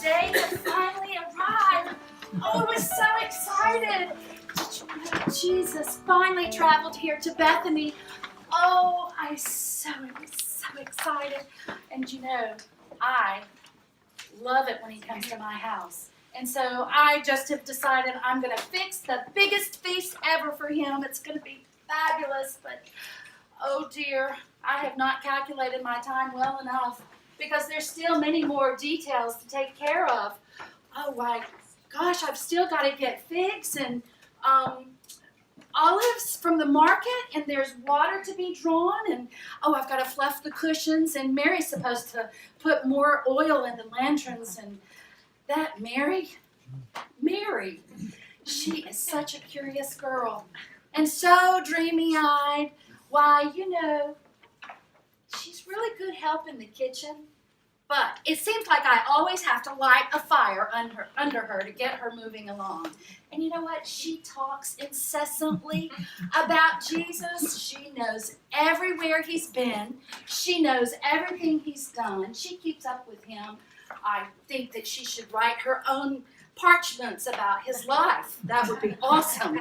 day had finally arrived. Oh, I was so excited. Did you know Jesus finally traveled here to Bethany? Oh, I was so excited. And you know, I love it when he comes to my house. And so I just have decided I'm going to fix the biggest feast ever for him. It's going to be fabulous, but oh dear, I have not calculated my time well enough because there's still many more details to take care of. Oh my gosh, I've still got to get figs and olives from the market, and there's water to be drawn, and oh, I've got to fluff the cushions, and Mary's supposed to put more oil in the lanterns, and that Mary, she is such a curious girl and so dreamy-eyed. Why, you know, she's really good help in the kitchen, but it seems like I always have to light a fire under her to get her moving along. And you know what? She talks incessantly about Jesus. She knows everywhere he's been. She knows everything he's done. She keeps up with him. I think that she should write her own parchments about his life. That would be awesome.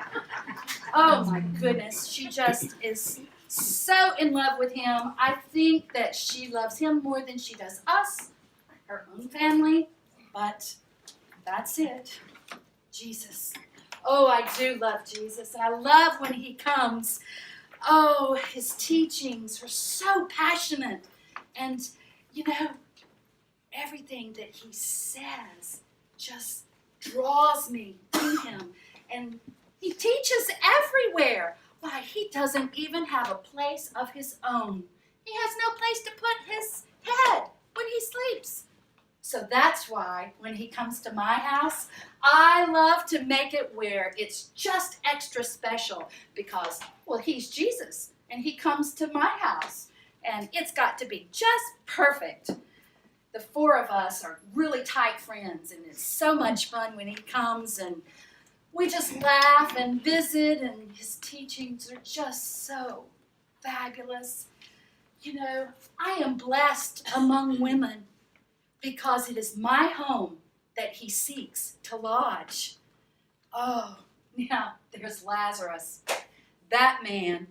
Oh my goodness, she just is so in love with him. I think that she loves him more than she does us, her own family, but that's it. Jesus. Oh, I do love Jesus, and I love when he comes. Oh, his teachings are so passionate, and you know, everything that he says just draws me to him. And he teaches everywhere. Why, he doesn't even have a place of his own. He has no place to put his head when he sleeps. So that's why when he comes to my house, I love to make it where it's just extra special because, well, he's Jesus and he comes to my house and it's got to be just perfect. The four of us are really tight friends, and it's so much fun when he comes, and we just laugh and visit, and his teachings are just so fabulous. You know, I am blessed among women because it is my home that he seeks to lodge. Oh, now there's Lazarus, that man.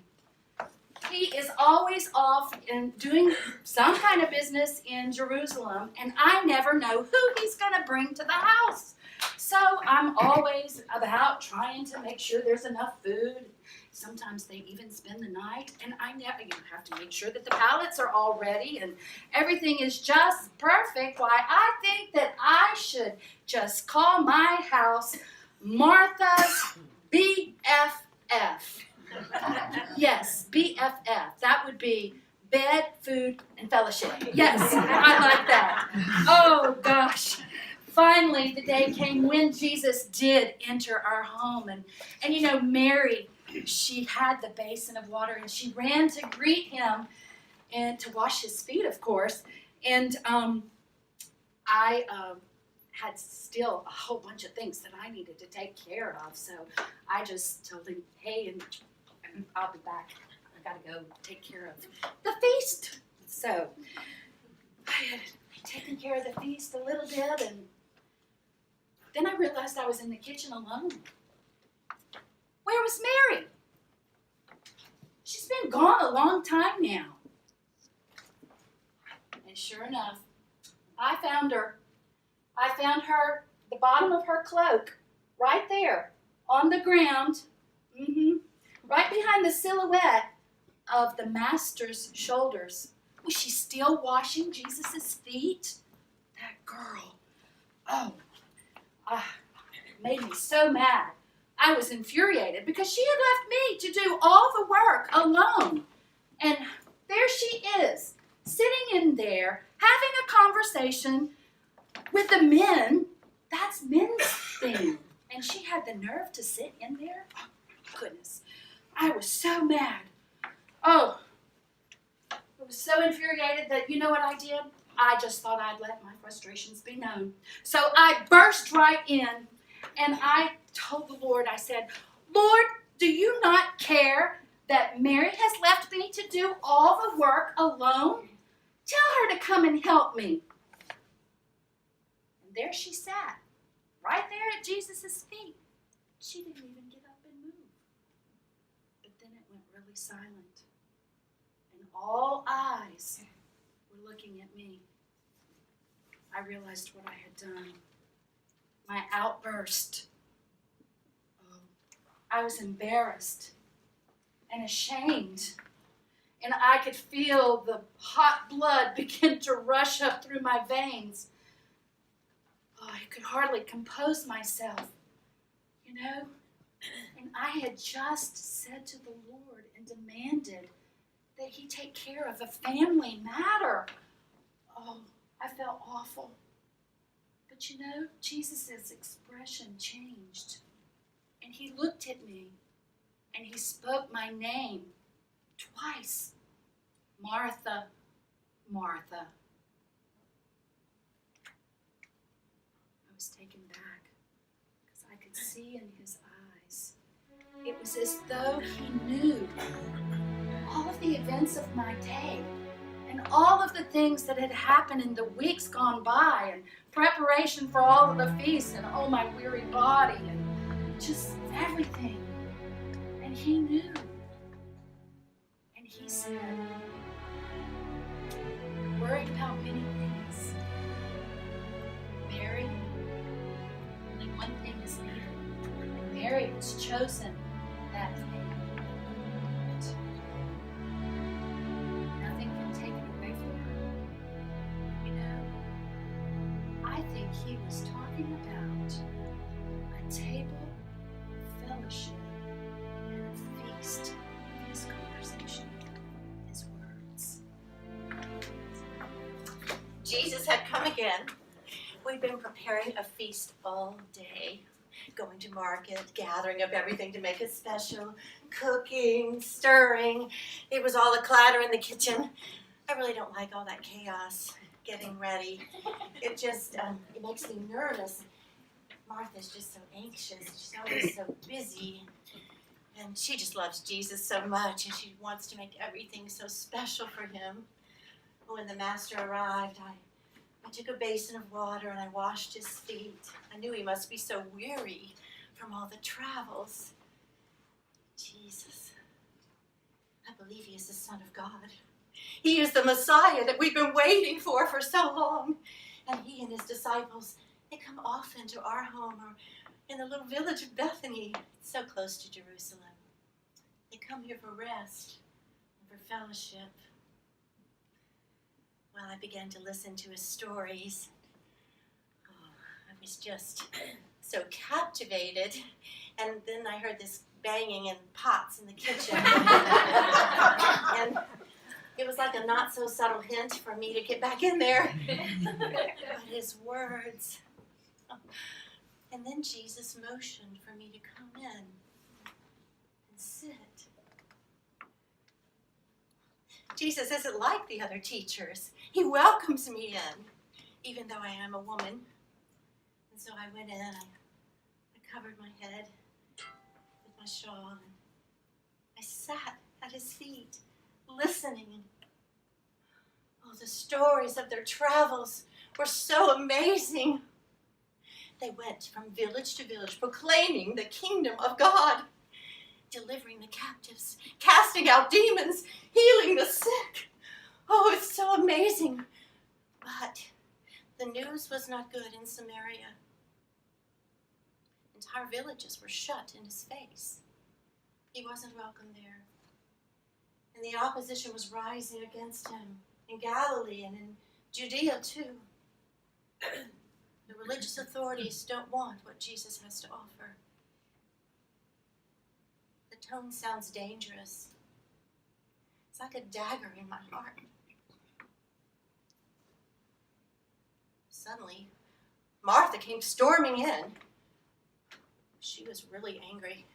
He is always off and doing some kind of business in Jerusalem, and I never know who he's going to bring to the house. So I'm always about trying to make sure there's enough food. Sometimes they even spend the night, and you have to make sure that the pallets are all ready and everything is just perfect. Why, I think that I should just call my house Martha's BFF. Yes, BFF. That would be bed, food, and fellowship. Yes, I like that. Oh, gosh. Finally, the day came when Jesus did enter our home. And you know, Mary, she had the basin of water, and she ran to greet him and to wash his feet, of course. And I had still a whole bunch of things that I needed to take care of. So I just told him, hey, and I'll be back. I got to go take care of the feast. So I had taken care of the feast a little bit, and then I realized I was in the kitchen alone. Where was Mary? She's been gone a long time now. And sure enough, I found her. I found her, the bottom of her cloak, right there on the ground. Right behind the silhouette of the master's shoulders. Was she still washing Jesus' feet? That girl. Oh, made me so mad. I was infuriated because she had left me to do all the work alone. And there she is, sitting in there, having a conversation with the men. That's men's thing. And she had the nerve to sit in there? Oh, goodness. I was so mad. Oh, I was so infuriated that, you know what I did? I just thought I'd let my frustrations be known. So I burst right in, and I told the Lord, I said, Lord, do you not care that Mary has left me to do all the work alone? Tell her to come and help me. And there she sat, right there at Jesus' feet. She didn't even get up and move. But then it went really silent. And all eyes were looking at me. I realized what I had done. My outburst. Oh, I was embarrassed and ashamed. And I could feel the hot blood begin to rush up through my veins. Oh, I could hardly compose myself, you know. And I had just said to the Lord and demanded that he take care of a family matter. Oh, I felt awful. But you know, Jesus' expression changed. And he looked at me and he spoke my name twice. Martha, Martha. I was taken back because I could see in his eyes. It was as though he knew all of the events of my day and all of the things that had happened in the weeks gone by and preparation for all of the feasts and oh, my weary body and just everything. And he knew. And he said, "You're worried about many things. Mary, only one thing is needed. And Mary has chosen that thing. Nothing can take it away from her." You know, I think he was talking about a table of fellowship and a feast of his conversation, his words. Jesus had come again. We'd been preparing a feast all day, going to market, gathering up everything to make it special, cooking, stirring. It was all a clatter in the kitchen. I really don't like all that chaos, getting ready. It just, it makes me nervous. Martha's just so anxious. She's always so busy. And she just loves Jesus so much, and she wants to make everything so special for him. When the master arrived, I took a basin of water and I washed his feet. I knew he must be so weary from all the travels. Jesus, I believe he is the Son of God. He is the Messiah that we've been waiting for so long. And he and his disciples, they come often to our home or in the little village of Bethany. It's so close to Jerusalem. They come here for rest and for fellowship. Well, I began to listen to his stories. Oh, I was just so captivated. And then I heard this banging in pots in the kitchen. And it was like a not so subtle hint for me to get back in there. But his words. And then Jesus motioned for me to come in and sit. Jesus isn't like the other teachers. He welcomes me in, even though I am a woman. And so I went in, I covered my head with my shawl, and I sat at his feet, listening. Oh, the stories of their travels were so amazing. They went from village to village, proclaiming the kingdom of God, delivering the captives, casting out demons, healing the sick. Oh, it's so amazing. But the news was not good in Samaria. Entire villages were shut in his face. He wasn't welcome there. And the opposition was rising against him in Galilee and in Judea too. The religious authorities don't want what Jesus has to offer. The tone sounds dangerous. It's like a dagger in my heart. Suddenly, Martha came storming in. She was really angry.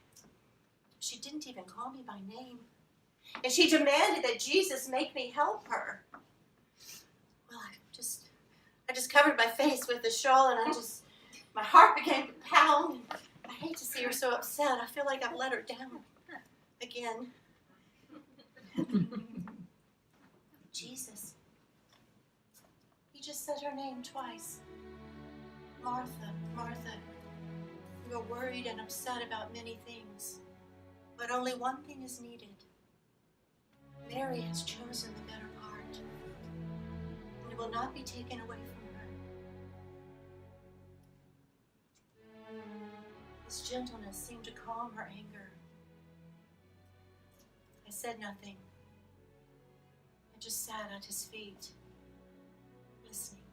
She didn't even call me by name. And she demanded that Jesus make me help her. Well, I just covered my face with the shawl, and my heart began to pound. I hate to see her so upset. I feel like I've let her down again. Jesus, he just said her name twice. Martha, Martha, you are worried and upset about many things, but only one thing is needed. Mary has chosen the better part, and it will not be taken away from her. His gentleness seemed to calm her anger. I said nothing. I just sat at his feet, listening.